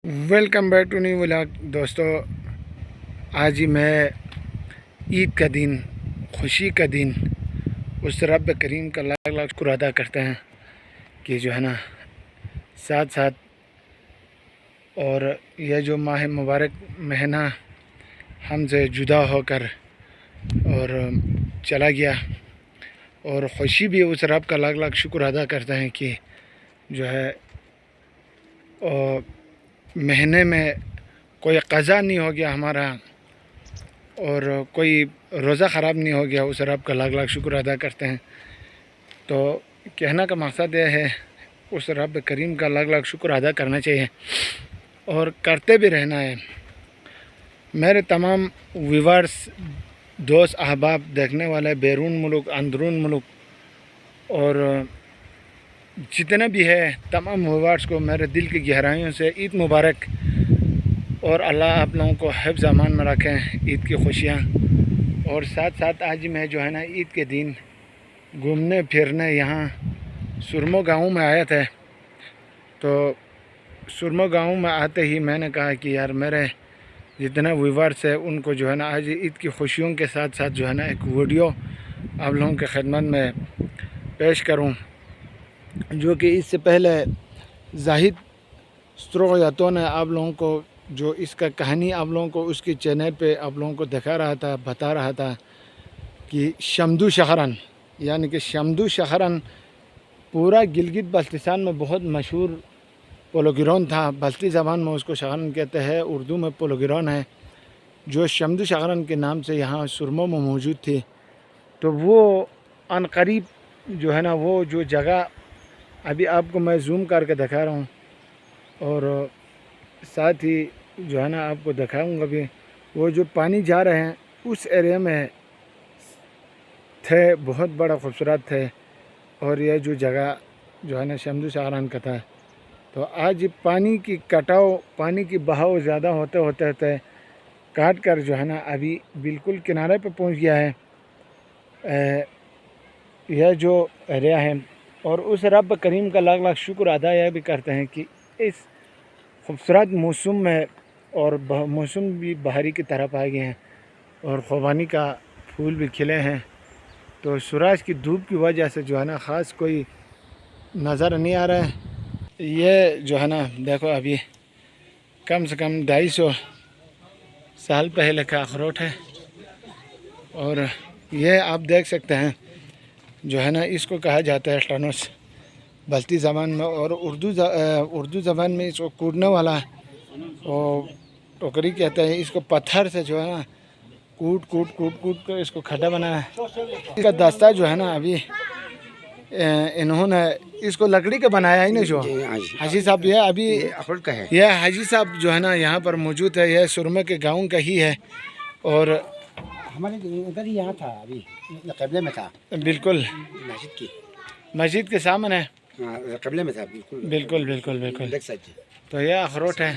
Welcome back to new vlog دوستو، آج ہی میں عید کا دن، خوشی کا دن، اس رب کریم کا لاکھ لاکھ شکر ادا کرتے ہیں کہ جو ہے نا ساتھ ساتھ اور یہ جو ماہ مبارک مہینہ ہم سے جدا ہو کر اور چلا گیا، اور خوشی بھی اس رب کا لاکھ لاکھ شکر ادا کرتے ہیں کہ جو ہے مہینے میں کوئی قضا نہیں ہو گیا ہمارا، اور کوئی روزہ خراب نہیں ہو گیا، اس رب کا لاکھ لاکھ شکر ادا کرتے ہیں۔ تو کہنا کا مقصد یہ ہے، اس رب کریم کا لاکھ لاکھ شکر ادا کرنا چاہیے اور کرتے بھی رہنا ہے۔ میرے تمام ویورز، دوست احباب، دیکھنے والے بیرون ملک، اندرون ملک، اور جتنے بھی ہے تمام ویورز کو میرے دل کی گہرائیوں سے عید مبارک، اور اللہ آپ لوگوں کو حفظ امان میں رکھیں، عید کی خوشیاں۔ اور ساتھ ساتھ آج میں جو ہے نا عید کے دن گھومنے پھرنے یہاں سرمو گاؤں میں آیا تھا، تو سرمو گاؤں میں آتے ہی میں نے کہا کہ یار میرے جتنے ویورز ہیں ان کو جو ہے نا آج عید کی خوشیوں کے ساتھ ساتھ جو ہے نا ایک ویڈیو آپ لوگوں کے خدمت میں پیش کروں، جو کہ اس سے پہلے زاہد سروغیتوں نے آپ لوگوں کو جو اس کا کہانی آپ لوگوں کو اس کی چینل پہ آپ لوگوں کو دکھا رہا تھا، بتا رہا تھا کہ شمدو شہرن، یعنی کہ شمدو شہرن پورا گلگت بلتستان میں بہت مشہور پولو گراؤنڈ تھا۔ بلتی زبان میں اس کو شہرن کہتے ہیں، اردو میں پولو گراؤنڈ ہے، جو شمدو شہرن کے نام سے یہاں سرمو میں موجود تھی۔ تو وہ عن قریب جو ہے نا وہ جو جگہ ابھی آپ کو میں زوم کر کے دکھا رہا ہوں، اور ساتھ ہی جو ہے نا آپ کو دکھاؤں گا بھی، وہ جو پانی جا رہے ہیں اس ایریا میں تھے، بہت بڑا خوبصورت تھے، اور یہ جو جگہ جو ہے نا شمدو شہرن کا تھا۔ تو آج پانی کی کٹاؤ، پانی کی بہاؤ زیادہ ہوتے ہوتے کاٹ کر جو ہے نا ابھی بالکل کنارے پہ پہنچ گیا ہے یہ جو ایریا ہے۔ اور اس رب کریم کا لاکھ لاکھ شکر ادا یہ بھی کرتے ہیں کہ اس خوبصورت موسم میں، اور موسم بھی بہاری کی طرف آ گئے ہیں، اور خوبانی کا پھول بھی کھلے ہیں، تو سورج کی دھوپ کی وجہ سے جو ہے نا خاص کوئی نظر نہیں آ رہا ہے۔ یہ جو ہے نا دیکھو ابھی کم سے کم 250 سال پہلے کا اخروٹ ہے، اور یہ آپ دیکھ سکتے ہیں جو ہے نا اس کو کہا جاتا ہے ٹنوس بلتی زبان میں، اور اردو زبان میں اس کو کوڑنے والا اور ٹوکری کہتے ہیں۔ اس کو پتھر سے جو ہے نا کوٹ کر اس کو کھڈا بنا ہے۔ اس کا دستہ جو ہے نا ابھی انہوں نے اس کو لکڑی کا بنایا ہی نہیں، جو حاجی صاحب یہ ابھی یہ حاجی صاحب جو ہے نا یہاں پر موجود ہے، یہ سرمے کے گاؤں کا ہی ہے، اور ہمارے ادھر ہی یہاں تھا، ابھی قبلے میں تھا، بالکل مسجد کے سامنے قبلے میں تھا، بالکل۔ تو یہ اخروٹ ہے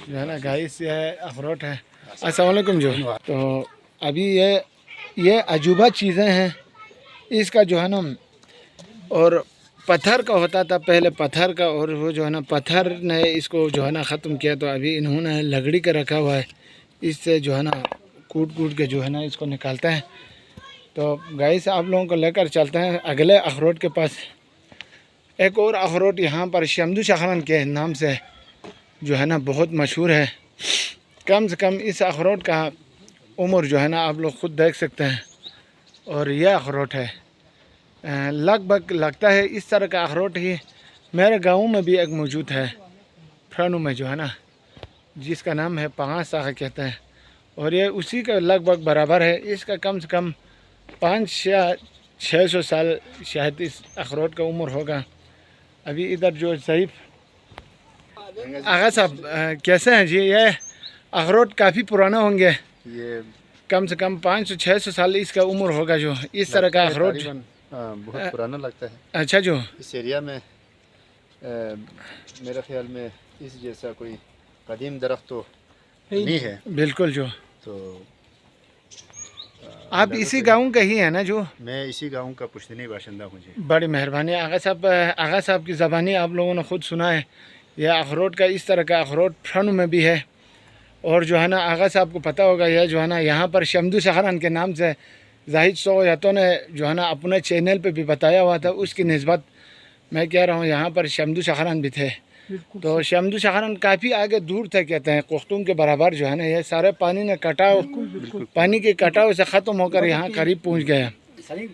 جو ہے نا گائس، یہ اخروٹ ہے۔ السلام علیکم جو تو ابھی یہ عجوبہ چیزیں ہیں اس کا جو ہے نا، اور پتھر کا ہوتا تھا پہلے، پتھر کا، اور وہ جو ہے نا پتھر نے اس کو جو ہے نا ختم کیا، تو ابھی انہوں نے لکڑی کا رکھا ہوا ہے، اس سے جو ہے نا کوٹ کے جو ہے نا اس کو نکالتے ہیں۔ تو گائس آپ لوگوں کو لے کر چلتے ہیں اگلے اخروٹ کے پاس۔ ایک اور اخروٹ یہاں پر شمدو شہرن کے نام سے جو ہے نا بہت مشہور ہے، کم سے کم اس اخروٹ کا عمر جو ہے نا آپ لوگ خود دیکھ سکتے ہیں، اور یہ اخروٹ ہے لگ بھگ لگتا ہے اس طرح کا اخروٹ ہی میرے گاؤں میں بھی ایک موجود ہے، فرانو میں جو ہے نا، جس کا نام ہے پانچ ساخ کہتے ہیں، اور یہ اسی کا لگ بھگ برابر ہے۔ اس کا کم سے کم 500-600 سال شاید اس اخروٹ کا عمر ہوگا۔ ابھی ادھر جو ضعیف آغا صاحب کیسے ہیں جی؟ یہ اخروٹ کافی پرانا ہوں گے، یہ کم سے کم 500-600 سال اس کا عمر ہوگا، جو اس طرح کا اخروٹ بہت پرانا لگتا ہے۔ اچھا، جو اس ایریا میں میرے خیال میں اس جیسا کوئی قدیم درخت تو نہیں ہے۔ بالکل، جو تو آپ اسی گاؤں کا ہی ہیں نا؟ جو میں اسی گاؤں کا پشتینی باشندہ ہوں جی۔ بڑی مہربانی آغا صاحب کی زبانی آپ لوگوں نے خود سنا ہے یہ اخروٹ کا اس طرح کا اخروٹ فرن میں بھی ہے. اور جو ہے نا آغا صاحب کو پتہ ہوگا یہ جو ہے نا یہاں پر شمدو شخران کے نام سے زاہد سوغیتوں نے جو ہے نا اپنے چینل پہ بھی بتایا ہوا تھا. اس کی نسبت میں کہہ رہا ہوں یہاں پر شمدو شخران بھی تھے. تو شمدو شخران کافی آگے دور تھے کہتے ہیں, قختوم کے برابر جو ہے نا. یہ سارے پانی نے کٹاؤ, پانی کے کٹاؤ سے ختم ہو کر یہاں قریب پہنچ گیا. سلیم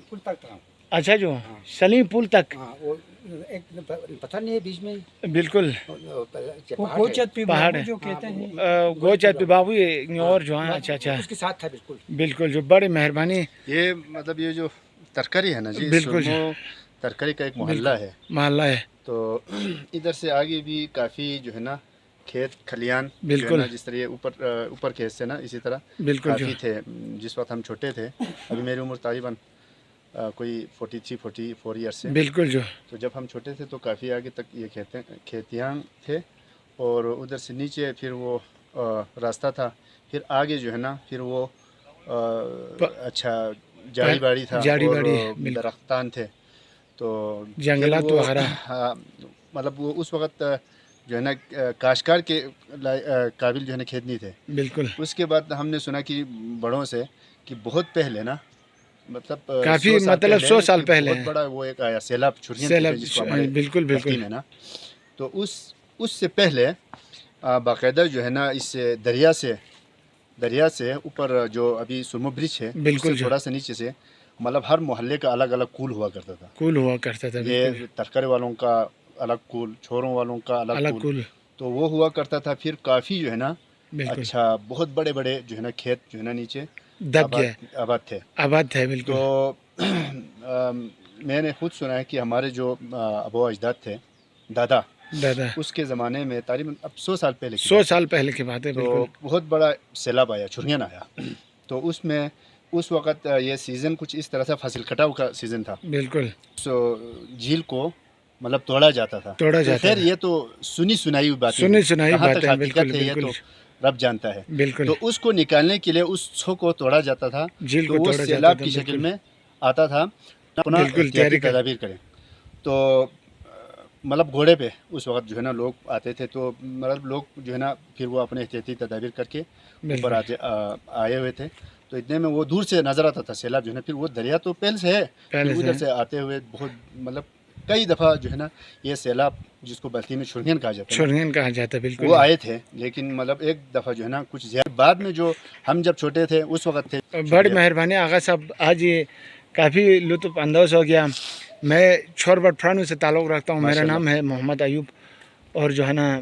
پل تک تھا. اچھا جو سلیم پل تک. ہاں وہ ایک پتھر نہیں ہے بیچ میں. بالکل گوچت پہاڑ ہے جو کہتے ہیں گوچت پہ بابو اور جو ہے. اچھا اچھا اس کے ساتھ تھا بالکل. بالکل جو بڑی مہربانی. یہ مطلب یہ جو ترکری ہے نا جی, بالکل سرمو ترکری کا ایک محلہ ہے. محلہ ہے. تو ادھر سے آگے بھی کافی جو ہے نا کھیت کھلیان بالکل. جو ہے نا, جس طرح یہ اوپر کھیت سے نا اسی طرح بالکل کافی تھے. جس وقت ہم چھوٹے تھے, ابھی میری عمر تقریباً کوئی 43-44 ایئرس سے. بالکل جو تو جب ہم چھوٹے تھے تو کافی آگے تک یہ کھیتیاں تھے, اور ادھر سے نیچے پھر وہ راستہ تھا. پھر آگے جو ہے نا پھر وہ اچھا جاڑی باڑی تھا اور درختان تھے. تو جنگلات پھر وہ وغیرہ. مطلب وہ اس وقت جو ہے نا کاشتکار کے قابل جو ہے نا کھیت نہیں تھے. بالکل اس کے بعد ہم نے سنا کہ بڑوں سے کہ بہت پہلے نا, مطلب کافی مطلب 100 سال پہلے بہت بڑا وہ ایک آیا سیلاب چھڑیاں جس کو ہمارے بالکل بالکل میں نا. تو اس سے پہلے باقاعدہ جو ہے نا اس دریا سے اوپر جو ابھی سرمو برج ہے, بالکل تھوڑا سا نیچے سے مطلب ہر محلے کا الگ الگ کول ہوا کرتا تھا. کول ہوا کرتا تھا. یہ ترکرے والوں کا الگ کول, چھوروں والوں کا الگ کول. تو وہ ہوا کرتا تھا. پھر کافی جو ہے نا اچھا بہت بڑے بڑے جو ہے نا کھیت جو ہے نا نیچے دب گیا, آباد تھے. بالکل. تو میں نے خود سنا ہے کہ ہمارے جو ابو اجداد تھے, دادا, اس کے زمانے میں تقریباً اب 100 سال پہلے 100 سال پہلے کی بات ہے. تو بہت بڑا سیلاب آیا, چھڑیاں آیا. تو اس میں اس وقت یہ سیزن کچھ اس طرح سے فصل کٹاؤ کا سیزن تھا. بالکل. جھیل کو مطلب توڑا جاتا تھا. خیر یہ تو سنائی ہوئی بات ہے, بالکل یہ تو رب جانتا ہے. بالکل. تو اس کو نکالنے کے لیے اس چھو کو توڑا جاتا تھا, تو وہ سیلاب کی شکل میں آتا تھا. اپنا احتیاطی تدابیر کریں. تو مطلب گھوڑے پہ اس وقت جو ہے نا لوگ آتے تھے. تو مطلب لوگ جو ہے نا پھر وہ اپنے احتیاطی تدابیر کر کے اوپر آئے ہوئے تھے. تو اتنے میں وہ دور سے نظر آتا تھا سیلاب جو ہے نا. پھر وہ دریا تو پہلے سے ہے, ادھر سے آتے ہوئے بہت مطلب کئی دفعہ جو ہے نا یہ سیلاب جس کو بلتی میں چھڑین کہا جاتا ہے, بالکل وہ آئے تھے. لیکن مطلب ایک دفعہ جو ہے نا کچھ زیادہ بعد میں جو ہم جب چھوٹے تھے اس وقت تھے. بڑی مہربانی آغا صاحب, آج یہ کافی لطف اندوز ہو گیا. میں چھوربٹ فرانو سے تعلق رکھتا ہوں. میرا نام ہے محمد ایوب, اور جو ہے نا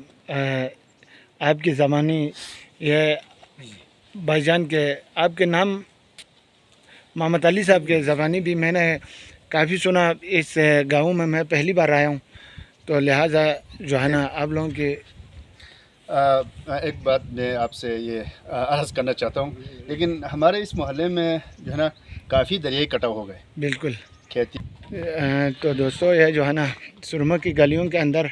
آپ کی زبانی یہ بھائی جان کے آپ کے نام محمد علی صاحب کے زبانی بھی میں نے کافی سنا. اس گاؤں میں پہلی بار آیا ہوں, تو لہٰذا جو ہے نا آپ لوگوں کی ایک بات میں آپ سے یہ عرض کرنا چاہتا ہوں. لیکن ہمارے اس محلے میں جو ہے نا کافی دریائی کٹاؤ ہو گئے. بالکل. کھیتی تو دوستو یہ جو ہے نا سرما کی گلیوں کے اندر